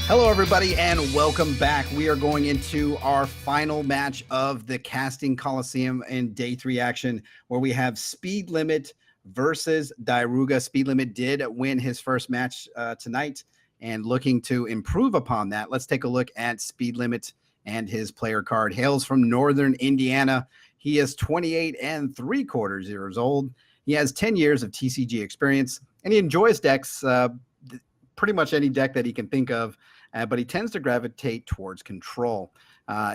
Hello, everybody, and welcome back. We are going into our final match of the Casting Colosseum in Day 3 action, where we have Speedlimit versus Dairuga. Speedlimit did win his first match tonight, and looking to improve upon that. Let's take a look at Speedlimit and his player card. Hails from Northern Indiana. He is 28 3/4 years old. He has 10 years of TCG experience, and he enjoys decks, pretty much any deck that he can think of. But he tends to gravitate towards control.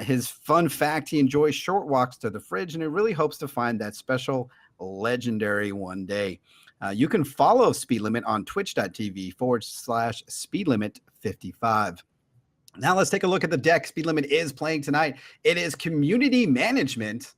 His fun fact, he enjoys short walks to the fridge, and he really hopes to find that special legendary one day. You can follow Speedlimit on twitch.tv/Speedlimit55. Now let's take a look at the deck Speedlimit is playing tonight. It is Community Management.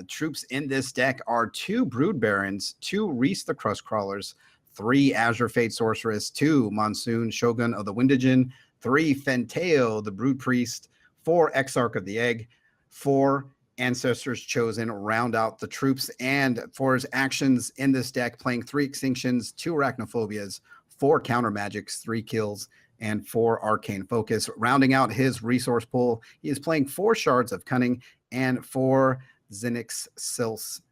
Troops in this deck are 2 Brood Barons, 2 Reese the Crustcrawlers, 3 Azure Fate Sorceress, 2 Monsoon Shogun of the Windigen, 3 Fenteo the Brood Priest, 4 Exarch of the Egg, 4 Ancestors Chosen round out the troops. And for his actions in this deck, playing 3 Extinctions, 2 Arachnophobias, 4 Counter Magics, 3 Kills, and 4 Arcane Focus. Rounding out his resource pool, he is playing 4 Shards of Cunning and 4 Zenix Silks.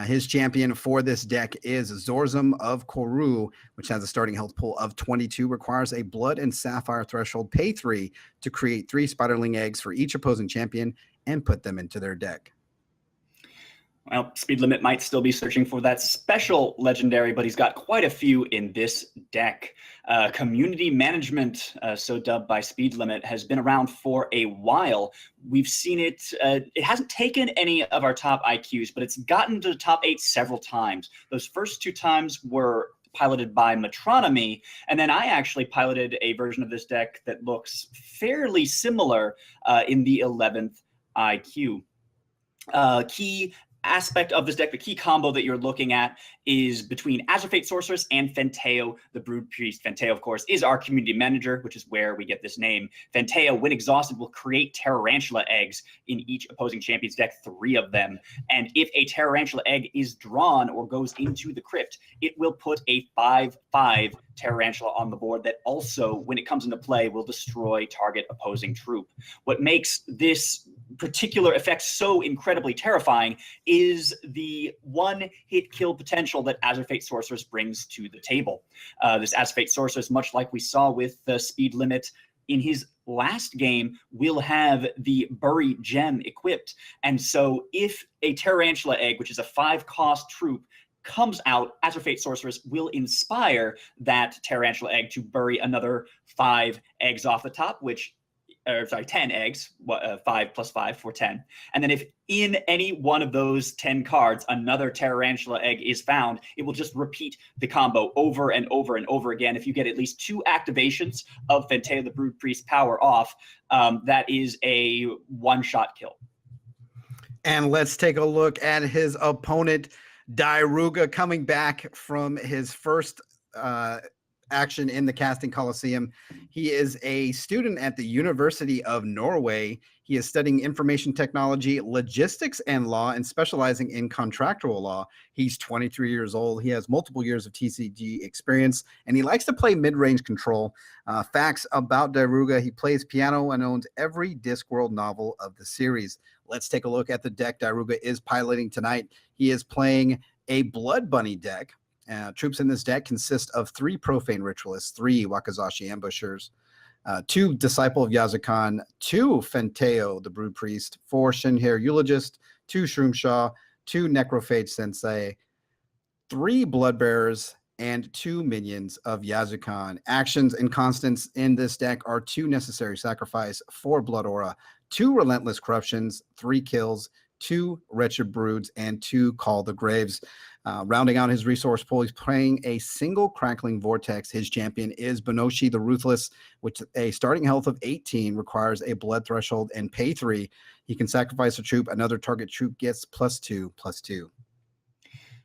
His champion for this deck is Zorzum of Koru, which has a starting health pool of 22, requires a Blood and Sapphire threshold, pay 3 to create 3 Spiderling eggs for each opposing champion and put them into their deck. Well, Speedlimit might still be searching for that special legendary, but he's got quite a few in this deck. Community Management, so dubbed by Speedlimit, has been around for a while. We've seen it. It hasn't taken any of our top IQs, but it's gotten to the top 8 several times. Those first 2 times were piloted by Metronomy, and then I actually piloted a version of this deck that looks fairly similar in the 11th IQ. Key aspect of this deck, the key combo that you're looking at, is between Azure Fate Sorceress and Fenteo the Brood Priest. Fenteo, of course, is our community manager, which is where we get this name. Fenteo, when exhausted, will create Tarantula eggs in each opposing champion's deck, 3 of them. And if a Tarantula egg is drawn or goes into the crypt, it will put a 5/5 Tarantula on the board that also, when it comes into play, will destroy target opposing troop. What makes this particular effect so incredibly terrifying is the 1-hit kill potential that Azure Fate Sorceress brings to the table. This Azure Fate Sorceress, much like we saw with the Speedlimit in his last game, will have the Bury Gem equipped. And so if a Tarantula egg, which is a 5-cost troop, comes out, Azure Fate Sorceress will inspire that Tarantula egg to bury another 5 eggs off the top, which, 10 eggs, 5 plus 5 for 10. And then if in any one of those 10 cards, another Tarantula egg is found, it will just repeat the combo over and over and over again. If you get at least 2 activations of Fenteo the Brood Priest power off, that is a 1-shot kill. And let's take a look at his opponent, Dairuga, coming back from his first action in the Casting Colosseum. He is a student at the University of Norway. He is studying information technology, logistics, and law, and specializing in contractual law. He's 23 years old. He has multiple years of TCG experience, and he likes to play mid-range control. Facts about Dairuga: he plays piano and owns every Discworld novel of the series. Let's take a look at the deck Dairuga is piloting tonight. He is playing a Blood Bunny deck. Troops in this deck consist of 3 Profane Ritualists, 3 Wakizashi Ambushers, 2 Disciple of Yazukan, 2 Fenteo the Brood Priest, 4 Shinhair Eulogist, 2 Shroomshaw, 2 Necrophage Sensei, 3 Bloodbearers, and 2 minions of Yazukan. Actions and constants in this deck are 2 Necessary Sacrifice, 4 Blood Aura, 2 Relentless Corruptions, 3 Kills, 2 Wretched Broods, and 2 Call the Graves. Rounding out his resource pool, he's playing a single Crackling Vortex. His champion is Benoshi the Ruthless, which a starting health of 18, requires a blood threshold and pay 3. He can sacrifice a troop. Another target troop gets +2/+2.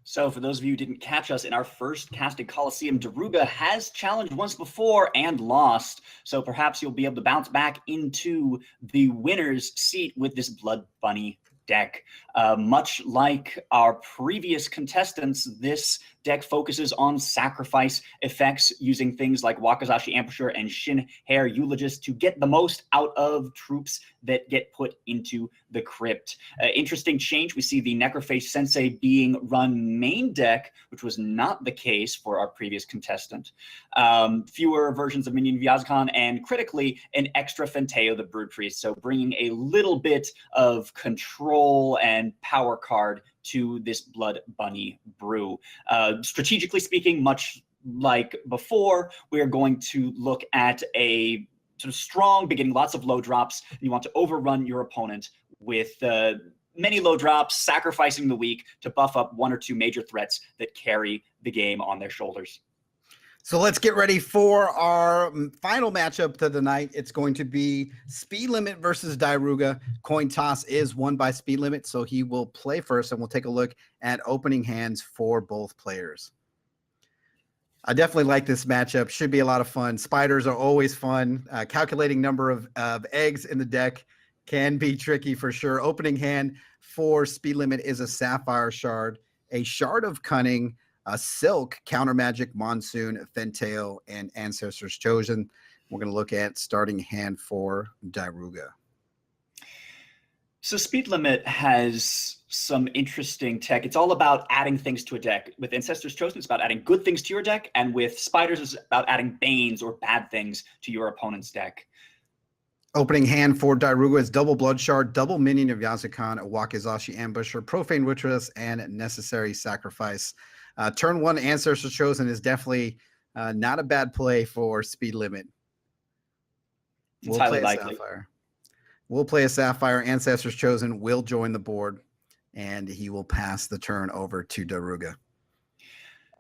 So for those of you who didn't catch us in our first Casting Colosseum, Dairuga has challenged once before and lost. So perhaps you'll be able to bounce back into the winner's seat with this Blood Bunny deck. Much like our previous contestants, this deck focuses on sacrifice effects using things like Wakizashi Ambusher and Shin Hair Eulogist to get the most out of troops that get put into the crypt. Interesting change, we see the Necrophage Sensei being run main deck, which was not the case for our previous contestant. Fewer versions of Minion Vyazakan, and critically, an extra Fenteo the Brood Priest, so bringing a little bit of control and power card to this Blood Bunny brew. Strategically speaking, much like before, we are going to look at a sort of strong beginning, lots of low drops, and you want to overrun your opponent with many low drops, sacrificing the weak to buff up one or two major threats that carry the game on their shoulders. So let's get ready for our final matchup of the night. It's going to be Speedlimit versus Dairuga. Coin toss is won by Speedlimit, so he will play first, and we'll take a look at opening hands for both players. I definitely like this matchup. Should be a lot of fun. Spiders are always fun. Calculating number of eggs in the deck can be tricky for sure. Opening hand for Speedlimit is a Sapphire Shard, a Shard of Cunning, a Silk, Counter Magic, Monsoon, Fenteo, and Ancestors Chosen. We're going to look at starting hand for Dairuga. So Speedlimit has some interesting tech. It's all about adding things to a deck. With Ancestors Chosen, it's about adding good things to your deck, and with Spiders, it's about adding banes or bad things to your opponent's deck. Opening hand for Dairuga is double Blood Shard, double Minion of Vyazakan, a Wakizashi Ambusher, Profane Ritualist, and Necessary Sacrifice. Turn one Ancestors Chosen is definitely not a bad play for Speedlimit. It's highly likely. Sapphire. We'll play a Sapphire. Ancestors Chosen will join the board, and he will pass the turn over to Dairuga.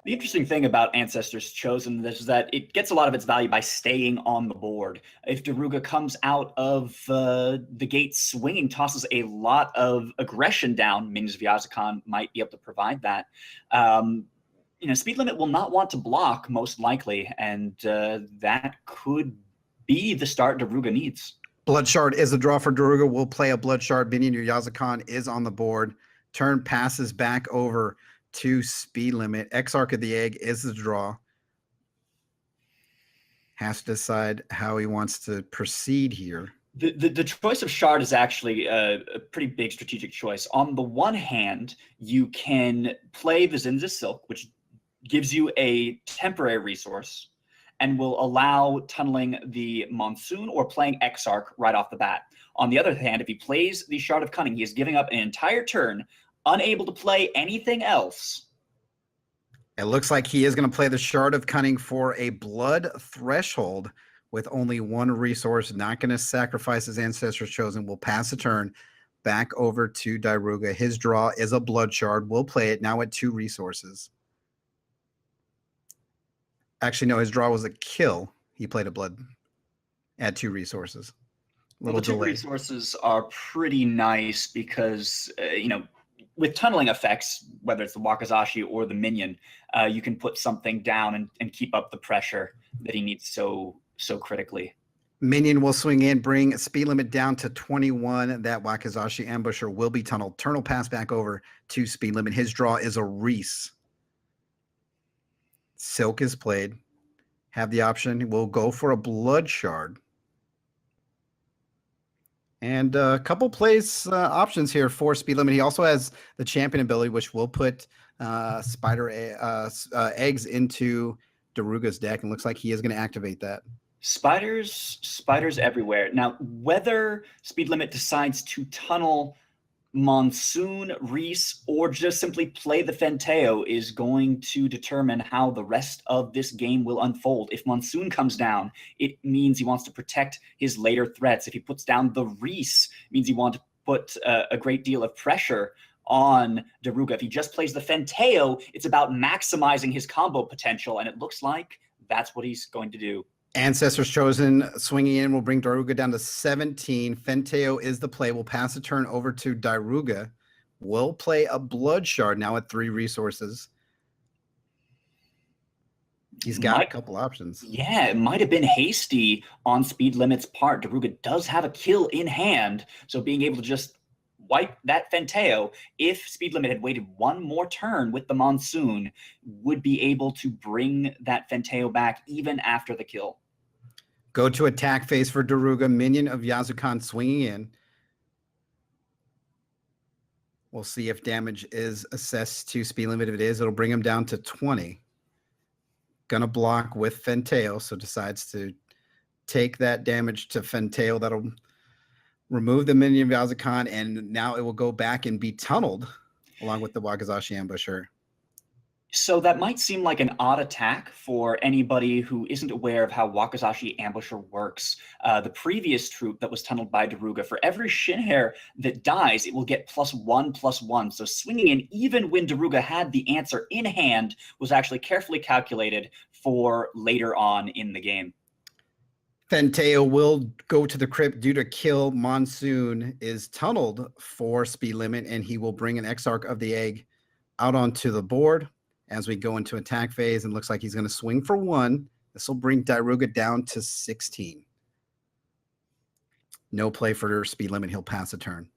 The interesting thing about Ancestors Chosen is that it gets a lot of its value by staying on the board. If Dairuga comes out of the gate swinging, tosses a lot of aggression down, Minions of Vyazakan might be able to provide that. Speedlimit will not want to block, most likely, and that could be the start Dairuga needs. Blood Shard is a draw for Dairuga. We'll play a Blood Shard. Minion of Vyazakan is on the board. Turn passes back over to Speedlimit. Exarch of the Egg is the draw. Has to decide how he wants to proceed here. The choice of Shard is actually a pretty big strategic choice. On the one hand, you can play the Zinza Silk, which gives you a temporary resource and will allow tunneling the Monsoon or playing Exarch right off the bat. On the other hand, if he plays the Shard of Cunning, he is giving up an entire turn, unable to play anything else. It looks like he is going to play the Shard of Cunning for a Blood Threshold with only one resource, not going to sacrifice his Ancestors Chosen. Will pass the turn back over to Dairuga. His draw is a Blood Shard. We'll play it now at 2 resources. Actually, no, his draw was a kill. He played a Blood at 2 resources. Well, the 2 resources are pretty nice because, with tunneling effects, whether it's the Wakizashi or the Minion, you can put something down and keep up the pressure that he needs so critically. Minion will swing in, bring Speedlimit down to 21. That Wakizashi Ambusher will be tunneled. Turn will pass back over to Speedlimit. His draw is a Reese. Silk is played. Have the option. We'll go for a Blood Shard. And a couple plays options here for Speedlimit. He also has the Champion ability, which will put Spider eggs into Dairuga's deck, and looks like he is going to activate that. Spiders everywhere. Now, whether Speedlimit decides to tunnel Monsoon, Reese, or just simply play the Fenteo is going to determine how the rest of this game will unfold. If Monsoon comes down, it means he wants to protect his later threats. If he puts down the Reese, it means he wants to put a great deal of pressure on Dairuga. If he just plays the Fenteo, it's about maximizing his combo potential, and it looks like that's what he's going to do. Ancestors Chosen swinging in will bring Dairuga down to 17. Fenteo is the play. We'll pass the turn over to Dairuga. We'll play a Blood Shard now at 3 resources. He's got a couple options. Yeah, it might have been hasty on Speedlimit's part. Dairuga does have a kill in hand, so being able to just wipe that Fenteo, if Speedlimit had waited one more turn with the Monsoon, would be able to bring that Fenteo back even after the kill. Go to attack phase for Dairuga, minion of Yazukan swinging in. We'll see if damage is assessed to Speedlimit. If it is, it'll bring him down to 20. Gonna block with Fenteo, so decides to take that damage to Fenteo. That'll remove the minion of Yazukan, and now it will go back and be tunneled along with the Wakizashi Ambusher. So that might seem like an odd attack for anybody who isn't aware of how Wakizashi Ambusher works. The previous troop that was tunneled by Dairuga, for every Shinhair that dies, it will get +1/+1. So swinging in, even when Dairuga had the answer in hand, was actually carefully calculated for later on in the game. Fenteo will go to the crypt due to kill. Monsoon is tunneled for Speedlimit, and he will bring an Exarch of the Egg out onto the board as we go into attack phase, and looks like he's going to swing for 1. This will bring Dairuga down to 16. No play for Speedlimit. He'll pass a turn.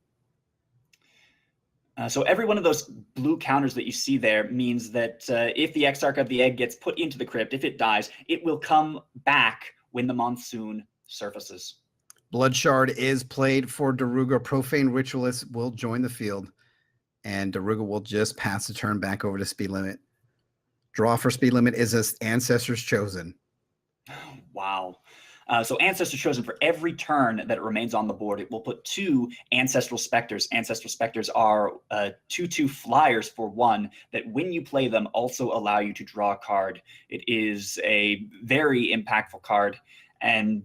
So every one of those blue counters that you see there means that if the Exarch of the Egg gets put into the crypt, if it dies, it will come back when the Monsoon surfaces. Blood Shard is played for Dairuga. Profane Ritualist will join the field, and Dairuga will just pass the turn back over to Speedlimit. Draw for Speedlimit is as Ancestors Chosen. Wow. So Ancestors Chosen, for every turn that it remains on the board, it will put 2 Ancestral Specters. Ancestral Specters are 2/2 flyers for 1 that when you play them also allow you to draw a card. It is a very impactful card, and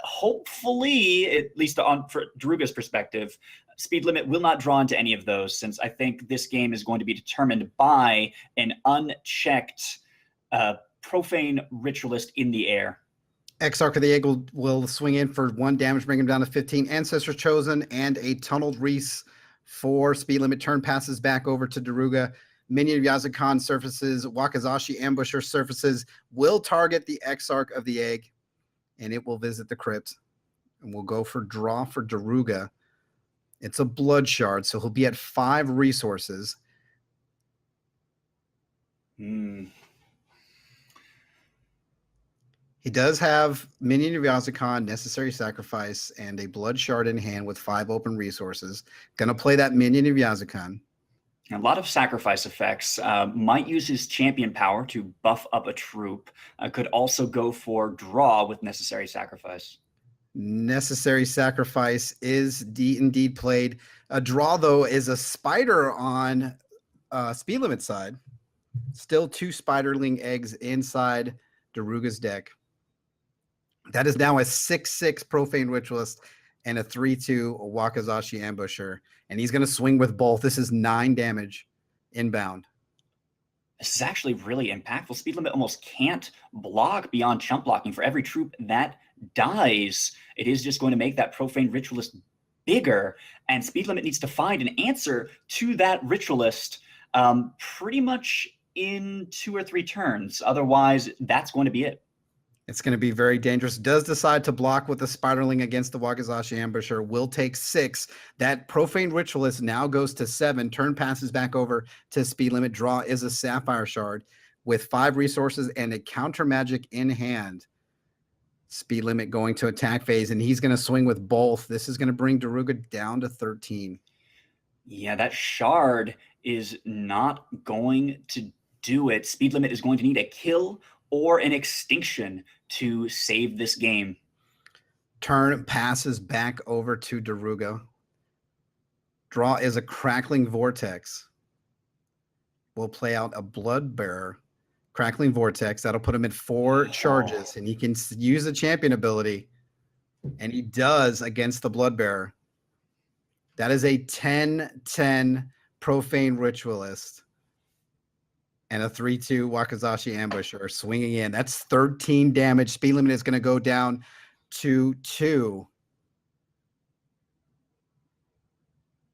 hopefully, at least for Dairuga's perspective, Speedlimit will not draw into any of those, since I think this game is going to be determined by an unchecked Profane Ritualist in the air. Exarch of the Egg will swing in for 1 damage, bring him down to 15. Ancestors Chosen and a Tunneled Reese for Speedlimit. Turn passes back over to Dairuga. Minion of Yazukan surfaces. Wakizashi Ambusher surfaces. Will target the Exarch of the Egg, and it will visit the crypt. And we'll go for draw for Dairuga. It's a Blood Shard, so he'll be at 5 resources. He does have Minion of Yazukan, Necessary Sacrifice, and a Blood Shard in hand with 5 open resources. Gonna play that Minion of Yazukan. A lot of sacrifice effects. Might use his champion power to buff up a troop. Could also go for draw with Necessary Sacrifice. Necessary Sacrifice is indeed played. A draw, though, is a spider on Speedlimit side. Still 2 Spiderling eggs inside Dairuga's deck. That is now a 6/6 Profane Ritualist and a 3/2 Wakizashi Ambusher. And he's going to swing with both. This is 9 damage inbound. This is actually really impactful. Speedlimit almost can't block beyond chump blocking. For every troop that dies, it is just going to make that Profane Ritualist bigger. And Speedlimit needs to find an answer to that Ritualist pretty much in 2 or 3 turns. Otherwise, that's going to be it. It's going to be very dangerous. Does decide to block with the Spiderling against the Wakizashi Ambusher. Will take 6. That Profane Ritualist now goes to 7. Turn passes back over to Speedlimit. Draw is a Sapphire Shard with 5 resources and a counter magic in hand. Speedlimit going to attack phase, and he's going to swing with both. This is going to bring Dairuga down to 13. Yeah, that shard is not going to do it. Speedlimit is going to need a kill or an extinction to save this game. Turn passes back over to Dairuga. Draw is a Crackling Vortex. We'll play out a Bloodbearer. Crackling Vortex. That'll put him in 4 charges, and he can use the champion ability, and he does against the Bloodbearer. That is a 10/10 Profane Ritualist and a 3/2 Wakizashi Ambusher swinging in. That's 13 damage. Speedlimit is going to go down to 2.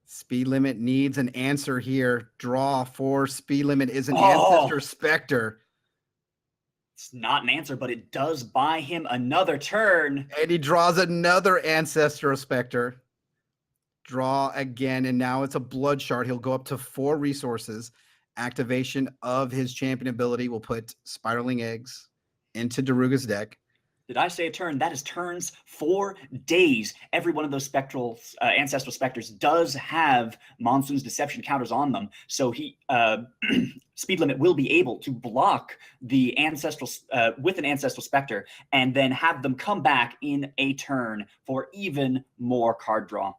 Speedlimit needs an answer here. Draw for Speedlimit is an Ancestor Spectre. It's not an answer, but it does buy him another turn. And he draws another Ancestor Spectre. Draw again, and now it's a blood shard. He'll go up to 4 resources. Activation of his champion ability will put Spiraling Eggs into Dairuga's deck. Did I say a turn? That is turns for days. Every one of those spectral ancestral specters does have Monsoon's Deception counters on them. So he Speedlimit will be able to block the ancestral with an ancestral specter and then have them come back in a turn for even more card draw.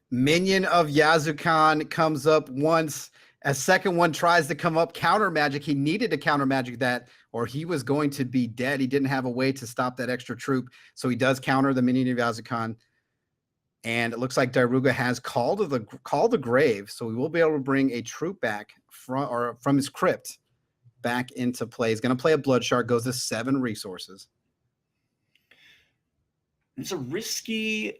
Minion of Yazukan comes up once. A second one tries to come up. Counter magic. He needed to counter magic that, or he was going to be dead. He didn't have a way to stop that extra troop. So he does counter the Minion of Yazukan. And it looks like Dairuga has called the grave. So we will be able to bring a troop back from his crypt back into play. He's going to play a Blood Shard, goes to 7 resources. It's a risky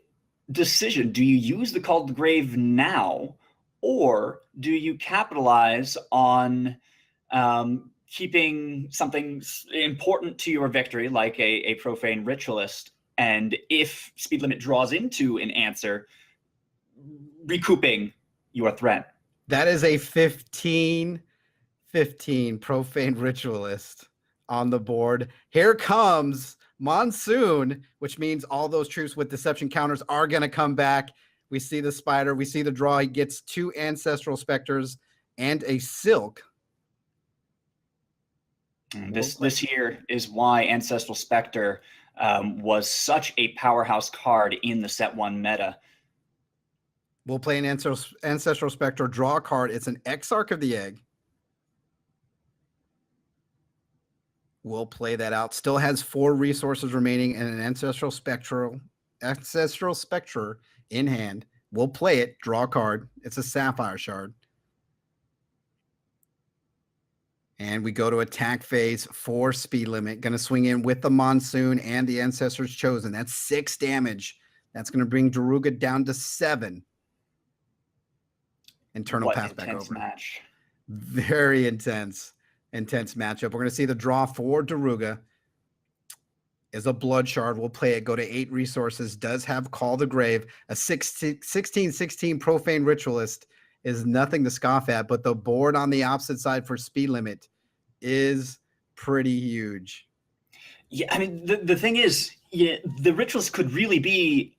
decision. Do you use the Call to the Grave now? Or do you capitalize on keeping something important to your victory, like a Profane Ritualist, and if Speedlimit draws into an answer, recouping your threat? That is a 15-15 Profane Ritualist on the board. Here comes Monsoon, which means all those troops with Deception counters are going to come back. We see the spider. We see the draw. He gets 2 Ancestral Specters and a Silk. This here is why Ancestral Spectre was such a powerhouse card in the set 1 meta. We'll play an Ancestral Spectre, draw a card. It's an Exarch of the Egg. We'll play that out. Still has 4 resources remaining and an Ancestral Spectre in hand. We'll play it, draw a card. It's a Sapphire Shard. And we go to attack phase for Speedlimit. Going to swing in with the Monsoon and the Ancestors Chosen. That's 6 damage. That's going to bring Dairuga down to 7. Internal pass back over. Match. Very intense matchup. We're going to see the draw for Dairuga is a Blood Shard. We'll play it, go to 8 resources, does have Call the Grave. A 16-16 Profane Ritualist is nothing to scoff at, but the board on the opposite side for Speedlimit is pretty huge. Yeah, I mean, the thing is, the Ritualist could really be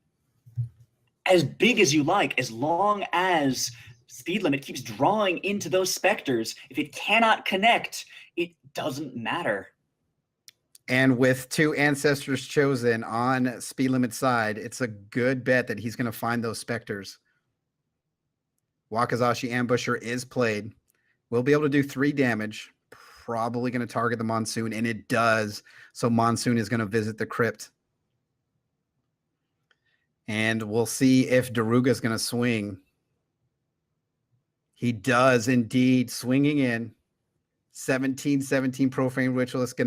as big as you like, as long as Speedlimit keeps drawing into those specters. If it cannot connect, it doesn't matter. And with 2 Ancestors Chosen on Speedlimit's side, it's a good bet that he's going to find those specters. Wakazashi Ambusher is played. We'll be able to do 3 damage. Probably going to target the Monsoon, and it does. So Monsoon is going to visit the crypt. And we'll see if Dairuga is going to swing. He does indeed, swinging in. 17-17 Profane Ritualist.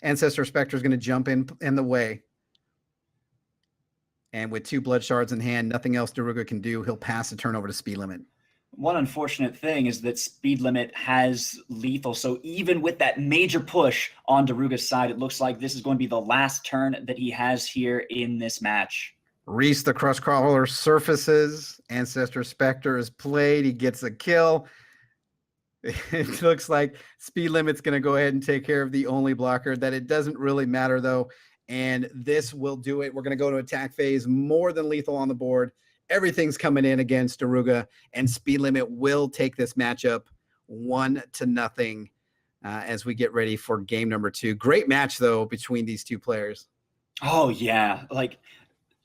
Ancestor Spectre is going to jump in the way. And with 2 Blood Shards in hand, nothing else Dairuga can do. He'll pass the turn over to Speedlimit. One unfortunate thing is that Speedlimit has lethal, so even with that major push on Dairuga's side, it looks like this is going to be the last turn that he has here in this match. Reese the Crushcrawler surfaces. Ancestor Spectre is played. He gets a kill. It looks like Speedlimit's going to go ahead and take care of the only blocker. That it doesn't really matter, though, and this will do it. We're going to go to attack phase. More than lethal on the board. Everything's coming in against Dairuga, and Speedlimit will take this matchup 1-0 as we get ready for game number 2. Great match, though, between these 2 players. Oh, yeah. Like,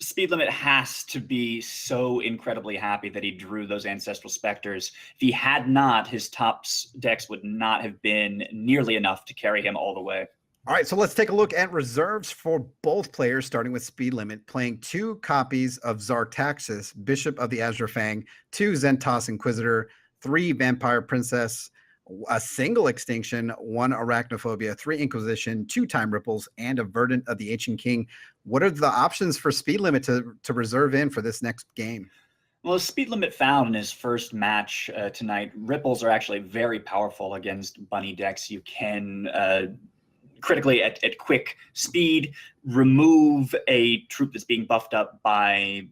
Speedlimit has to be so incredibly happy that he drew those Ancestral Specters. If he had not, his top decks would not have been nearly enough to carry him all the way. All right, so let's take a look at reserves for both players, starting with Speedlimit, playing 2 copies of Zartaxis, Bishop of the Azure Fang, 2 Zentos Inquisitor, 3 Vampire Princess, a single Extinction, 1 Arachnophobia, 3 Inquisition, 2 Time Ripples, and a Verdant of the Ancient King. What are the options for Speedlimit to reserve in for this next game? Well, Speedlimit found in his first match tonight, Ripples are actually very powerful against bunny decks. You can critically at quick speed remove a troop that's being buffed up by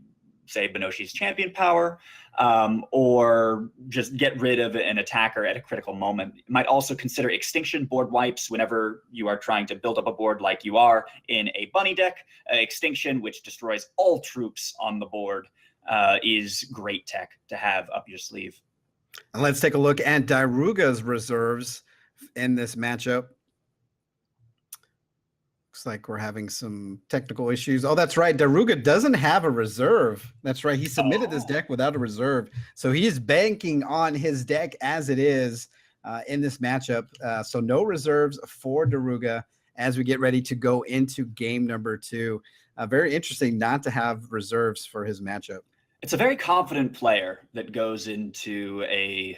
say, Benoshi's champion power, or just get rid of an attacker at a critical moment. You might also consider extinction board wipes whenever you are trying to build up a board like you are in a bunny deck. Extinction, which destroys all troops on the board, is great tech to have up your sleeve. And let's take a look at Dairuga's reserves in this matchup. Looks like we're having some technical issues. Oh, that's right. Dairuga doesn't have a reserve. That's right. He submitted this deck without a reserve. So he is banking on his deck as it is in this matchup. So no reserves for Dairuga as we get ready to go into game number 2. Very interesting not to have reserves for his matchup. It's a very confident player that goes into a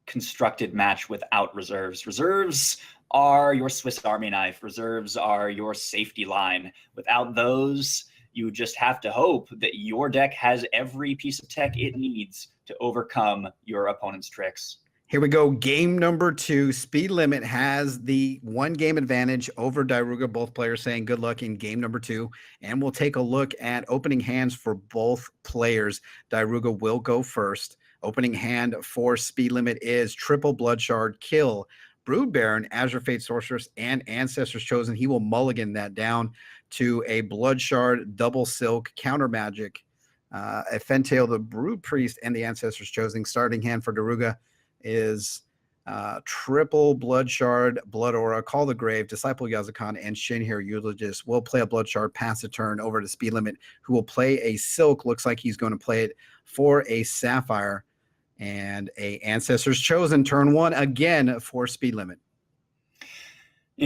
constructed match without reserves. Reserves are your Swiss Army knife. Reserves are your safety line. Without those, you just have to hope that your deck has every piece of tech it needs to overcome your opponent's tricks. Here we go. Game number 2. Speedlimit has the 1 game advantage over Dairuga. Both players saying good luck in game number 2. And we'll take a look at opening hands for both players. Dairuga will go first. Opening hand for Speedlimit is Triple Bloodshard, Kill, Brood Baron, Azure Fate Sorceress, and Ancestors Chosen. He will mulligan that down to a Bloodshard, Double Silk, Counter Magic, a Fentail, the Brood Priest, and the Ancestors Chosen. Starting hand for Dairuga is Triple Bloodshard, Blood Aura, Call the Grave, Disciple Yazakan, and Shinhir Eulogist. Will play a Bloodshard, pass a turn over to Speedlimit, who will play a Silk. Looks like he's going to play it for a Sapphire. And a Ancestors Chosen, turn 1 again for Speedlimit.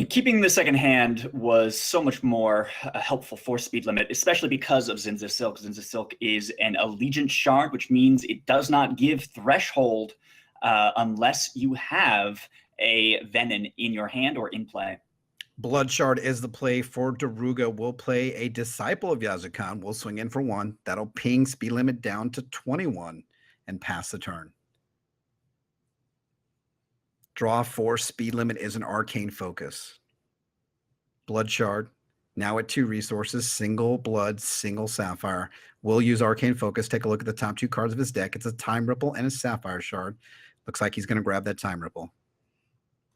Keeping the second hand was so much more helpful for Speedlimit, especially because of Zinza Silk. Zinza Silk is an Allegiance Shard, which means it does not give Threshold unless you have a Venom in your hand or in play. Bloodshard is the play for Dairuga. Will play a Disciple of Yazakan. Will swing in for 1. That'll ping Speedlimit down to 21 and pass the turn. Draw for Speedlimit is an Arcane Focus. Bloodshard, now at 2 resources, single Blood, single Sapphire. Will use Arcane Focus. Take a look at the top 2 cards of his deck. It's a Time Ripple and a Sapphire Shard. Looks like he's going to grab that Time Ripple.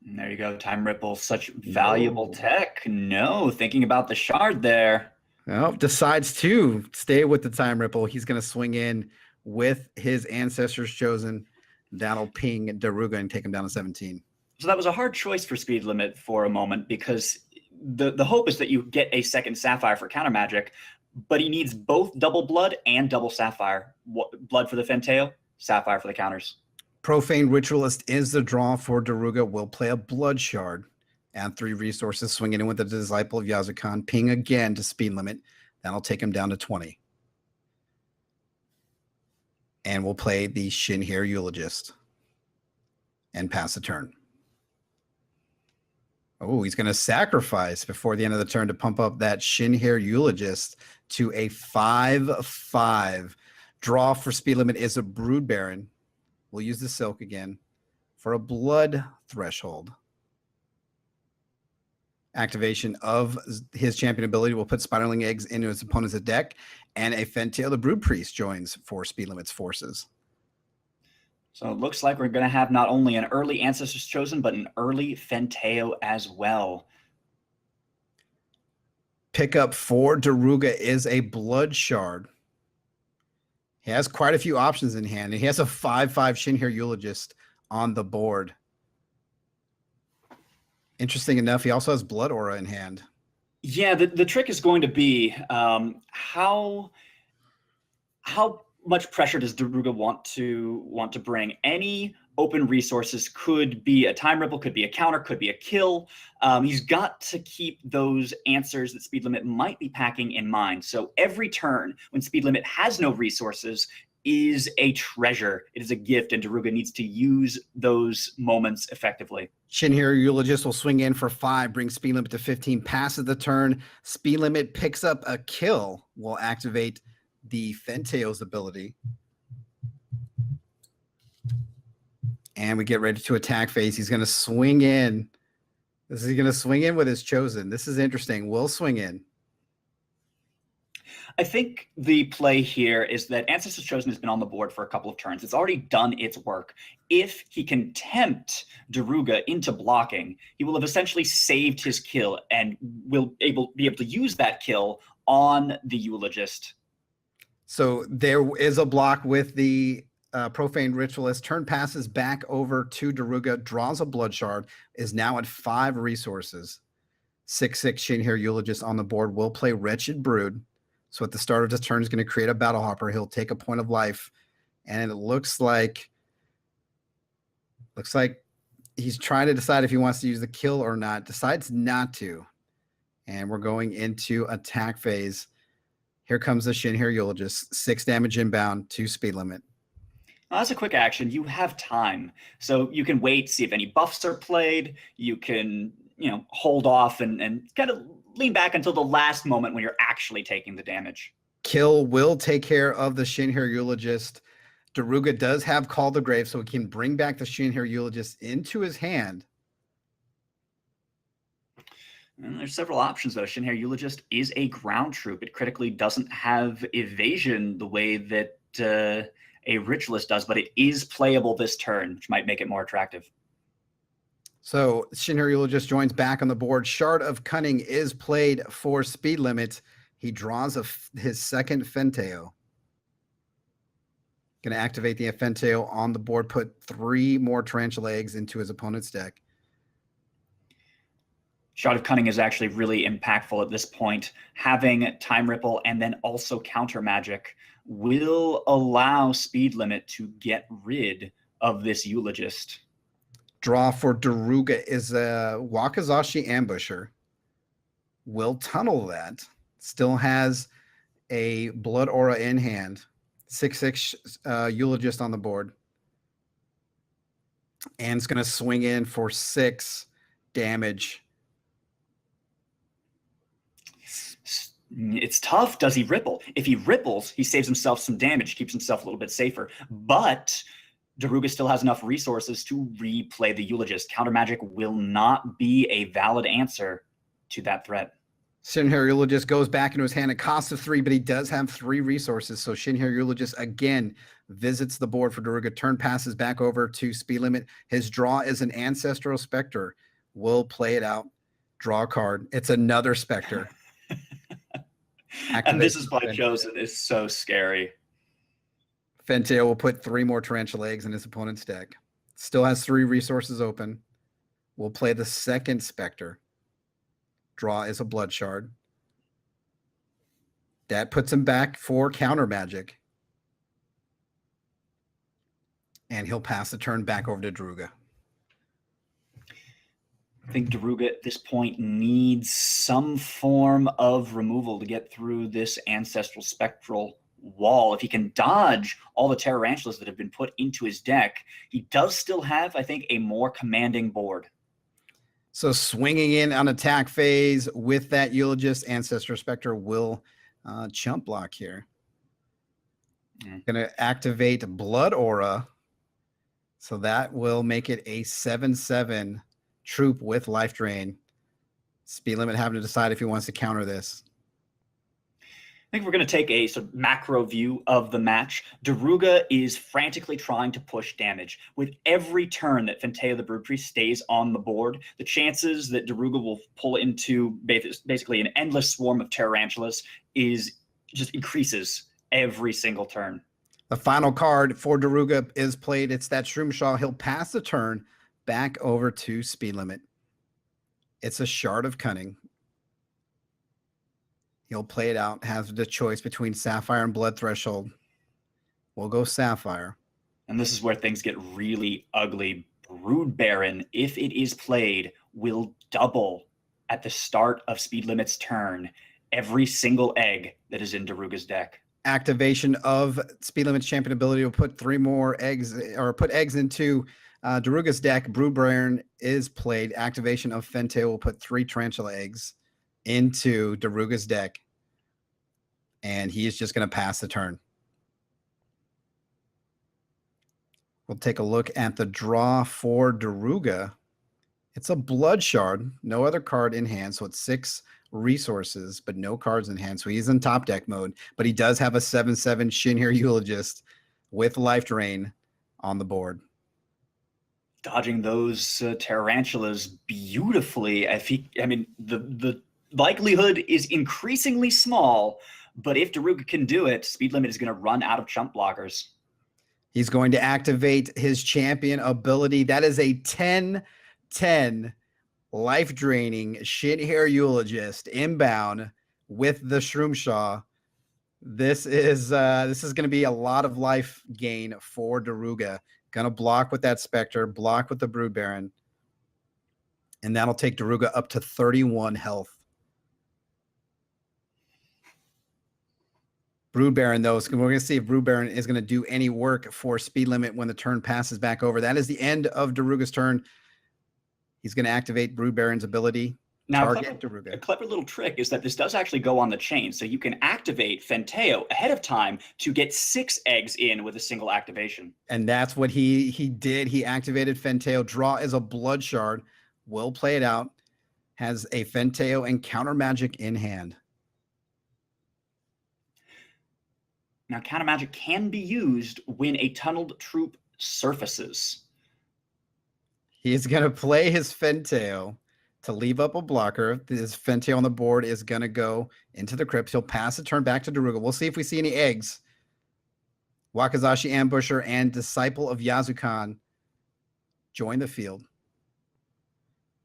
And there you go. Time Ripple, such valuable tech. No, thinking about the shard there. Well, decides to stay with the Time Ripple. He's going to swing in with his Ancestors Chosen. That'll ping Dairuga and take him down to 17. So that was a hard choice for Speedlimit for a moment, because the hope is that you get a second Sapphire for counter magic, but he needs both double Blood and double Sapphire. Blood for the Fentail, Sapphire for the counters. Profane Ritualist is the draw for Dairuga. Will play a Blood Shard. Add 3 resources, swinging in with the Disciple of Yazakan. Ping again to Speedlimit. That'll take him down to 20. And we'll play the Shinhir Eulogist and pass the turn. Oh, he's going to sacrifice before the end of the turn to pump up that Shinhir Eulogist to a 5/5. Draw for Speedlimit is a Brood Baron. We'll use the Silk again for a Blood Threshold. Activation of his champion ability will put Spiderling Eggs into his opponent's deck, and a Fentail the Brood Priest joins for Speedlimit's forces. So it looks like we're going to have not only an early Ancestors Chosen, but an early Fentail as well. Pickup for Dairuga is a Blood Shard. He has quite a few options in hand, and he has a 5/5 Shinhir Eulogist on the board. Interesting enough, he also has Blood Aura in hand. Yeah, the trick is going to be how much pressure does Dairuga want to bring? Any open resources could be a Time Ripple, could be a counter, could be a kill. He's got to keep those answers that Speedlimit might be packing in mind. So every turn when Speedlimit has no resources is a treasure. It is a gift, and Dairuga needs to use those moments effectively. Shinhir Eulogist will swing in for 5, brings Speedlimit to 15, passes the turn. Speedlimit picks up a kill, will activate the Fentail's ability. And we get ready to attack phase. He's going to swing in. This is going to swing in with his Chosen. This is interesting. Will swing in. I think the play here is that Ancestor's Chosen has been on the board for a couple of turns. It's already done its work. If he can tempt Dairuga into blocking, he will have essentially saved his kill and will be able to use that kill on the Eulogist. So there is a block with the Profane Ritualist. Turn passes back over to Dairuga, draws a Blood Shard, is now at 5 resources. 6/6 Shinhir Eulogist on the board will play Wretched Brood. So at the start of this turn, he's going to create a Battle Hopper. He'll take a point of life, and it looks like he's trying to decide if he wants to use the kill or not. Decides not to, and we're going into attack phase. Here comes the Shinhir Eulogist. 6 damage inbound, 2 speed limit. Well, that's a quick action. You have time, so you can wait, see if any buffs are played. You can, hold off and kind of lean back until the last moment when you're actually taking the damage. Kill will take care of the Shinhir Eulogist. Dairuga does have Call the Grave, so he can bring back the Shinhir Eulogist into his hand. And there's several options, though. Shinhir Eulogist is a ground troop. It critically doesn't have evasion the way that a Ritualist does, but it is playable this turn, which might make it more attractive. So Shinhir Eulogist joins back on the board. Shard of Cunning is played for speed limit. He draws his second Fenteo. Going to activate the Fenteo on the board, put 3 more Tarantula Eggs into his opponent's deck. Shard of Cunning is actually really impactful at this point. Having Time Ripple and then also Counter Magic will allow Speed Limit to get rid of this Eulogist. Draw for Dairuga is a Wakazashi Ambusher. Will tunnel that. Still has a Blood Aura in hand. 6/6 Eulogist on the board. And it's going to swing in for 6 damage. It's tough. Does he ripple? If he ripples, he saves himself some damage, keeps himself a little bit safer. But Dairuga still has enough resources to replay the Eulogist. Counter Magic will not be a valid answer to that threat. Shinhir Eulogist goes back into his hand. It costs 3, but he does have 3 resources. So Shinhir Eulogist again visits the board for Dairuga. Turn passes back over to speed limit. His draw is an Ancestral Spectre. We'll play it out. Draw a card. It's another Spectre. And this is why Chosen is so scary. Fenteo will put 3 more Tarantula Eggs in his opponent's deck. Still has 3 resources open. We'll play the second Spectre. Draw is a Blood Shard. That puts him back for Counter Magic. And he'll pass the turn back over to Dairuga. I think Dairuga at this point needs some form of removal to get through this Ancestral Spectral wall. If he can dodge all the Tarantulas that have been put into his deck, he does still have, I think, a more commanding board. So swinging in on attack phase with that Eulogist, Ancestral Spectre will chump block here. Going to activate Blood Aura. So that will make it a 7/7 troop with life drain. Speed limit having to decide if he wants to counter this. I think we're going to take a sort of macro view of the match. Dairuga is frantically trying to push damage. With every turn that Fenteo the Broodpriest stays on the board, the chances that Dairuga will pull into basically an endless swarm of Tarantulas just increases every single turn. The final card for Dairuga is played. It's that Shroomshaw. He'll pass the turn back over to speed limit. It's a Shard of Cunning. He'll play it out, has the choice between Sapphire and Blood Threshold. We'll go Sapphire. And this is where things get really ugly. Brood Baron, if it is played, will double at the start of Speed Limit's turn every single egg that is in Dairuga's deck. Activation of Speed Limit's champion ability will put 3 more eggs, or put eggs into Dairuga's deck. Brood Baron is played. Activation of Fenteo will put 3 Tarantula Eggs into Dairuga's deck, and he is just going to pass the turn. We'll take a look at the draw for Dairuga. It's a Blood Shard, no other card in hand, so it's 6 resources, but no cards in hand. So he's in top deck mode, but he does have a 7/7 Shinhir Eulogist with life drain on the board. Dodging those tarantulas beautifully. I mean, the likelihood is increasingly small, but if Dairuga can do it, Speedlimit is going to run out of chump blockers. He's going to activate his champion ability. That is a 10/10 life draining Shinhir Eulogist inbound with the Shroomshaw. This is going to be a lot of life gain for Dairuga. Going to block with that Spectre, block with the Brood Baron, and that'll take Dairuga up to 31 health. Brood Baron, though, we're going to see if Brood Baron is going to do any work for Speedlimit when the turn passes back over. That is the end of Daruga's turn. He's going to activate Brood Baron's ability. Now, a clever little trick is that this does actually go on the chain, so you can activate Fenteo ahead of time to get 6 eggs in with a single activation. And that's what he did. He activated Fenteo. Draw is a Blood Shard. Will play it out. Has a Fenteo and Counter Magic in hand. Now, Counter Magic can be used when a tunneled troop surfaces. He's going to play his Fenteo to leave up a blocker. His Fenteo on the board is going to go into the crypt. He'll pass the turn back to Dairuga. We'll see if we see any eggs. Wakizashi Ambusher and Disciple of Yazukan join the field.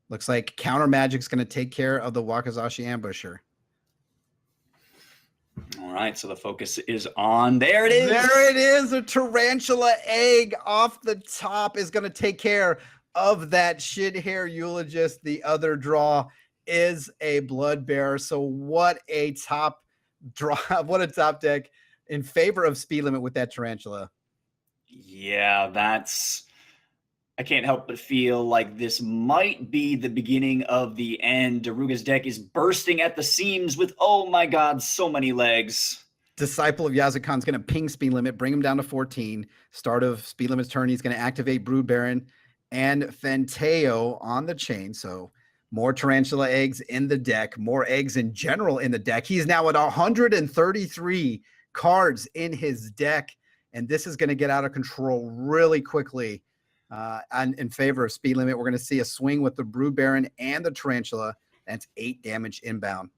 Looks like Counter Magic's going to take care of the Wakizashi Ambusher. All right, so the focus is on, there it is. There it is. A Tarantula egg off the top is going to take care of that Shinhir Eulogist. The other draw is a Blood Bearer. So what a top draw, what a top deck in favor of Speedlimit with that Tarantula. Yeah, I can't help but feel like this might be the beginning of the end. Dairuga's deck is bursting at the seams with, oh my god, so many legs. Disciple of Yazukan's going to ping Speedlimit, bring him down to 14. Start of Speedlimit's turn, he's going to activate Brood Baron and Fenteo on the chain. So more Tarantula eggs in the deck, more eggs in general in the deck. He's now at 133 cards in his deck, and this is going to get out of control really quickly. And in favor of Speedlimit, we're going to see a swing with the Brood Baron and the Tarantula. That's 8 damage inbound.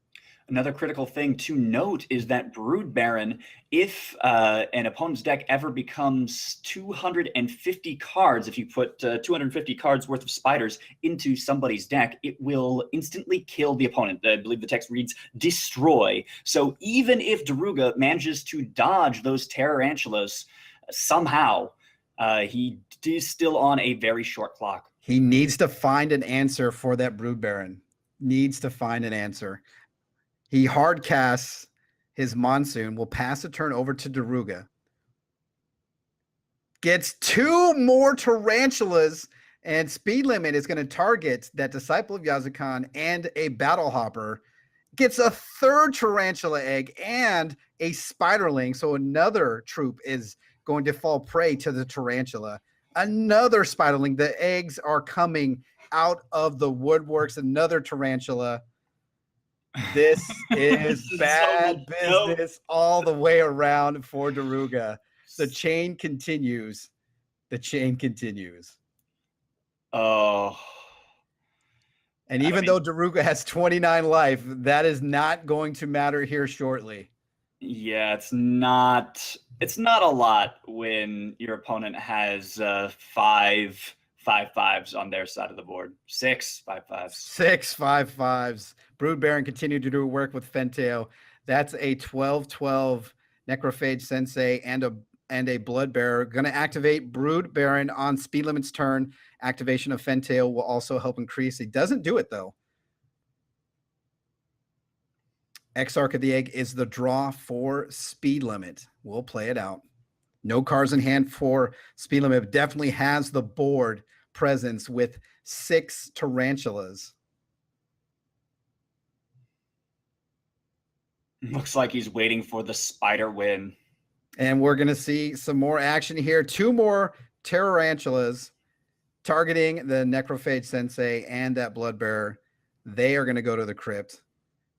Another critical thing to note is that Brood Baron, if an opponent's deck ever becomes 250 cards, if you put 250 cards worth of spiders into somebody's deck, it will instantly kill the opponent. I believe the text reads destroy. So even if Dairuga manages to dodge those tarantulas somehow, he is still on a very short clock. He needs to find an answer for that Brood Baron. Needs to find an answer. He hard casts his Monsoon, will pass the turn over to Dairuga. Gets 2 more Tarantulas, and Speedlimit is going to target that Disciple of Yazukan and a Battle Hopper. Gets a 3rd Tarantula egg and a Spiderling, so another troop is going to fall prey to the Tarantula. Another Spiderling. The eggs are coming out of the woodworks. Another Tarantula. This is bad business all the way around for Dairuga. The chain continues. The chain continues. Oh. And even though Dairuga has 29 life, that is not going to matter here shortly. Yeah, it's not a lot when your opponent has 5 5/5s on their side of the board. 6 5/5s. 6 5/5s. Brood Baron continued to do work with Fenteo. That's a 12/12 Necrophage Sensei and a Blood Bearer. Going to activate Brood Baron on Speedlimit's turn. Activation of Fenteo will also help increase. He doesn't do it though. Exarch of the Egg is the draw for Speedlimit. We'll play it out. No cards in hand for Speedlimit. Definitely has the board presence with 6 Tarantulas. Looks like he's waiting for the spider win. And we're going to see some more action here. 2 more Tarantulas targeting the Necrophage Sensei and that Blood Bearer. They are going to go to the crypt.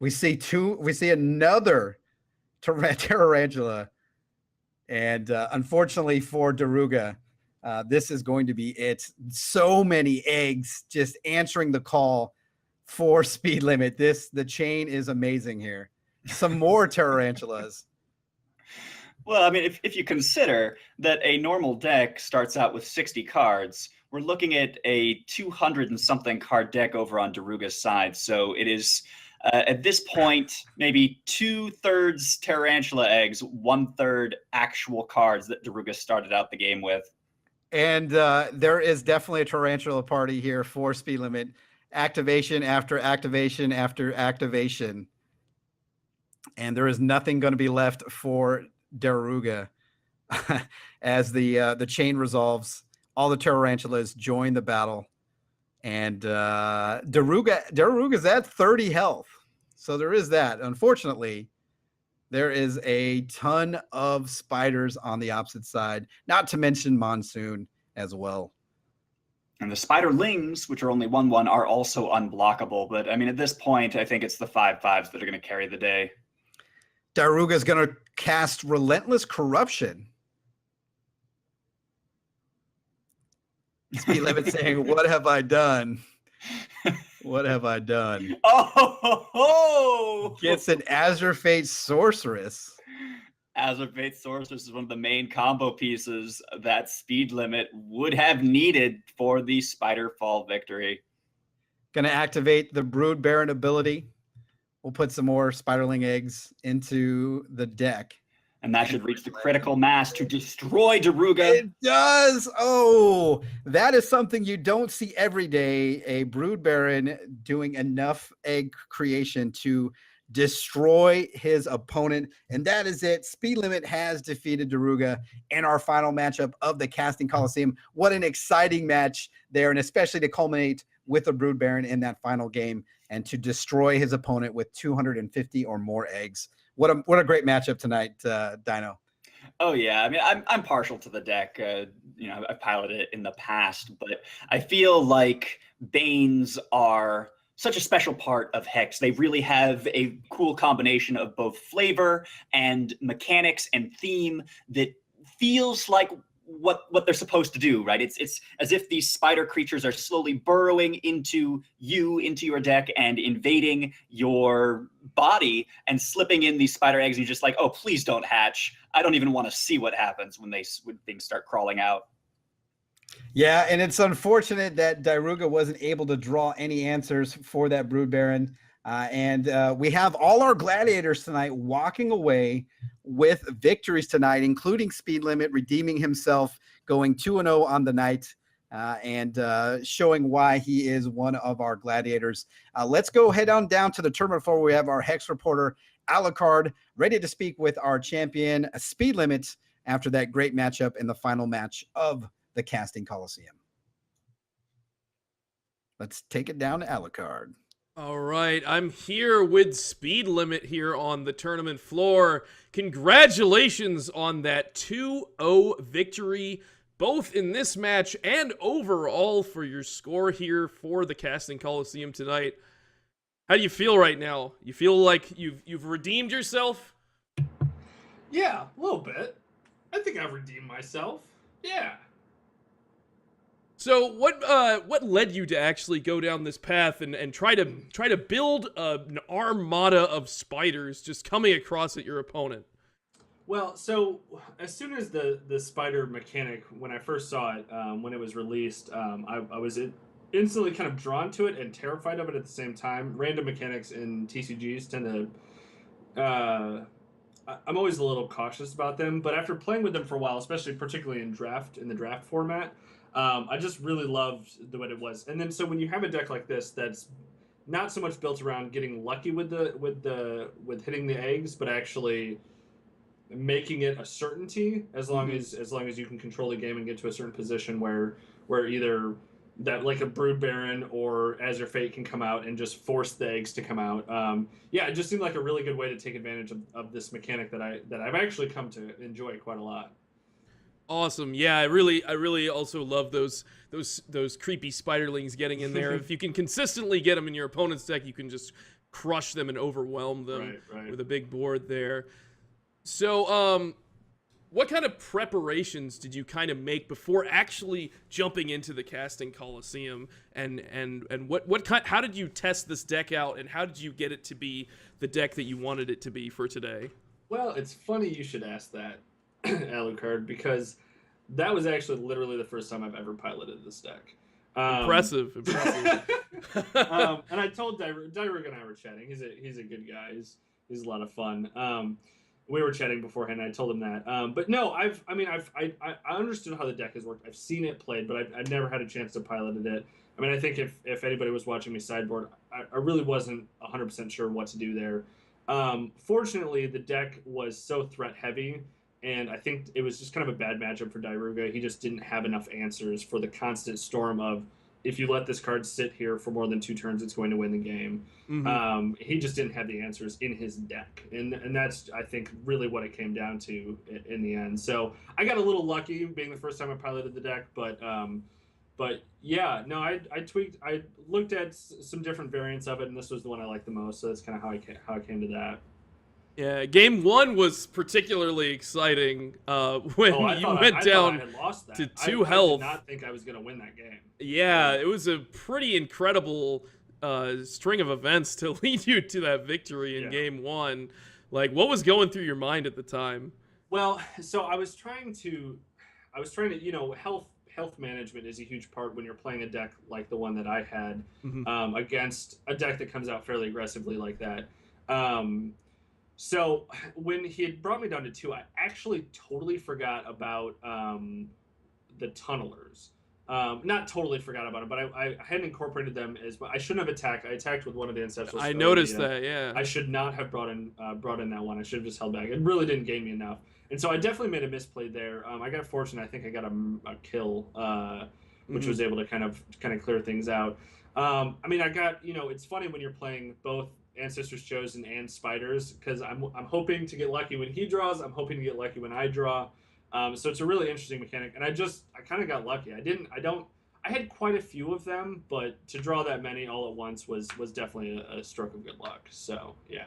We see another tarantula, and unfortunately for Dairuga, this is going to be it. So many eggs just answering the call for Speed Limit. The chain is amazing here. Some more tarantulas. Well, I mean, if you consider that a normal deck starts out with 60 cards, we're looking at a 200 and something card deck over on Daruga's side. So it is, at this point, maybe 2/3 tarantula eggs, 1/3 actual cards that Daruga started out the game with. And there is definitely a tarantula party here for Speed Limit. Activation after activation after activation. And there is nothing going to be left for Dairuga as the chain resolves. All the tarantulas join the battle, and Dairuga's at 30 health, so there is that. Unfortunately, there is a ton of spiders on the opposite side, not to mention Monsoon as well. And the spiderlings, which are only 1/1, are also unblockable. But I mean, at this point, I think it's the 5/5s that are going to carry the day. Dairuga is going to cast Relentless Corruption. Speed Limit saying, "What have I done? What have I done?" Oh, Gets an Azure Fate Sorceress. Azure Fate Sorceress is one of the main combo pieces that Speed Limit would have needed for the Spiderfall victory. Going to activate the Brood Baron ability. We'll put some more Spiderling eggs into the deck. And that should reach the critical mass to destroy Dairuga. It does. Oh, that is something you don't see every day. A Brood Baron doing enough egg creation to destroy his opponent. And that is it. Speed Limit has defeated Dairuga in our final matchup of the Casting Colosseum. What an exciting match there, and especially to culminate with a Brood Baron in that final game and to destroy his opponent with 250 or more eggs. What a great matchup tonight, Dino. Oh yeah, I mean, I'm partial to the deck. I've piloted it in the past, but I feel like Banes are such a special part of Hex. They really have a cool combination of both flavor and mechanics and theme that feels like what they're supposed to do, right? It's as if these spider creatures are slowly burrowing into your deck and invading your body and slipping in these spider eggs. And you're just like, oh, please don't hatch. I don't even want to see what happens when things start crawling out. Yeah, and it's unfortunate that Dairuga wasn't able to draw any answers for that Brood Baron. And we have all our gladiators tonight walking away with victories tonight, including Speed Limit redeeming himself, going 2-0 on the night, and showing why he is one of our gladiators. Let's go head on down to the tournament floor. We have our Hex reporter, Alucard, ready to speak with our champion, Speed Limit, after that great matchup in the final match of the Casting Colosseum. Let's take it down to Alucard. All right, I'm here with Speed Limit here on the tournament floor. Congratulations on that 2-0 victory, both in this match and overall for your score here for the Casting Colosseum tonight. How do you feel right now? You feel like you've redeemed yourself? Yeah, a little bit. I think I've redeemed myself. Yeah. So what led you to actually go down this path and try to build an armada of spiders just coming across at your opponent? Well, so as soon as the spider mechanic, when I first saw it, when it was released, I was instantly kind of drawn to it and terrified of it at the same time. Random mechanics in TCGs tend to... I'm always a little cautious about them, but after playing with them for a while, especially particularly in the draft format, I just really loved the way it was. And then so when you have a deck like this that's not so much built around getting lucky with hitting the eggs, but actually making it a certainty as long as you can control the game and get to a certain position where either that like a Brood Baron or Azure Fate can come out and just force the eggs to come out. Yeah, it just seemed like a really good way to take advantage of this mechanic that I've actually come to enjoy quite a lot. Awesome. Yeah, I really also love those creepy spiderlings getting in there. If you can consistently get them in your opponent's deck, you can just crush them and overwhelm them Right. with a big board there. So, what kind of preparations did you kind of make before actually jumping into the Casting Colosseum? And how did you test this deck out, and how did you get it to be the deck that you wanted it to be for today? Well, it's funny you should ask that, Alucard, because that was actually literally the first time I've ever piloted this deck. Impressive. And I told Dairuga and I were chatting. He's a good guy. He's a lot of fun. We were chatting beforehand. And I told him that. But no, I understood how the deck has worked. I've seen it played, but I've never had a chance to pilot it. I mean, I think if anybody was watching me sideboard, I really wasn't 100% sure what to do there. Fortunately, the deck was so threat heavy, and I think it was just kind of a bad matchup for Dairuga. He just didn't have enough answers for the constant storm of, if you let this card sit here for more than 2 turns, it's going to win the game. Mm-hmm. He just didn't have the answers in his deck. And that's, I think, really what it came down to in the end. So I got a little lucky being the first time I piloted the deck, but yeah, no, I looked at some different variants of it, and this was the one I liked the most. So that's kind of how I came to that. Yeah, game 1 was particularly exciting when you went down to 2 health. I did not think I was going to win that game. Yeah, it was a pretty incredible string of events to lead you to that victory in game 1. Like, what was going through your mind at the time? Well, so I was trying to, health management is a huge part when you're playing a deck like the one that I had against a deck that comes out fairly aggressively like that. So when he had brought me down to 2, I actually totally forgot about the tunnelers. Not totally forgot about them, but I hadn't incorporated them as well. I shouldn't have attacked. I attacked with one of the Ancestrals. I noticed that, yeah. I should not have brought in that one. I should have just held back. It really didn't gain me enough. And so I definitely made a misplay there. I got fortunate. I think I got a kill, which was able to kind of clear things out. I mean, I got, it's funny when you're playing both Ancestors Chosen and Spiders, because I'm hoping to get lucky when he draws. I'm hoping to get lucky when I draw. So it's a really interesting mechanic, and I kind of got lucky. I had quite a few of them, but to draw that many all at once was definitely a stroke of good luck. So yeah.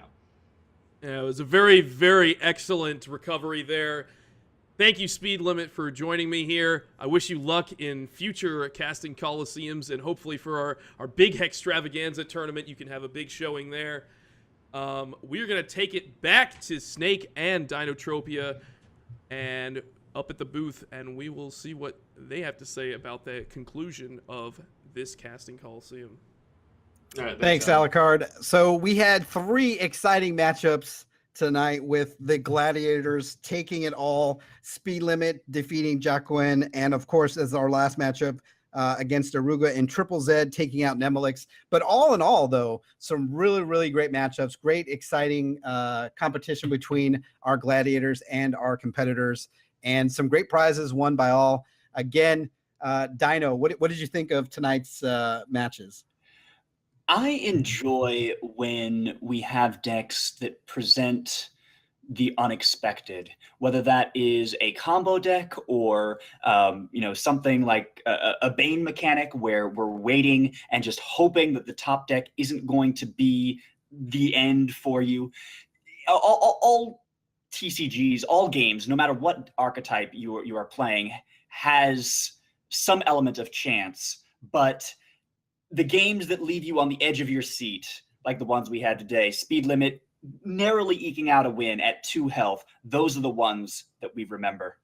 Yeah, it was a very, very excellent recovery there. Thank you, Speedlimit, for joining me here. I wish you luck in future casting Colosseums, and hopefully for our big Hextravaganza tournament, you can have a big showing there. We're going to take it back to Snake and Dinotropia and up at the booth, and we will see what they have to say about the conclusion of this casting Colosseum. All right, Thanks, Alucard. So we had 3 exciting matchups tonight with the Gladiators taking it all, Speedlimit defeating Jacqueline, and of course, as our last matchup against Dairuga and Triple Z taking out Nemelix. But all in all, though, some really, really great matchups, great, exciting competition between our Gladiators and our competitors, and some great prizes won by all. Again, Dino, what did you think of tonight's matches? I enjoy when we have decks that present the unexpected, whether that is a combo deck or something like a Bane mechanic where we're waiting and just hoping that the top deck isn't going to be the end for you. All TCGs, all games, no matter what archetype you are playing, has some element of chance, but the games that leave you on the edge of your seat, like the ones we had today, Speedlimit narrowly eking out a win at 2 health, those are the ones that we remember.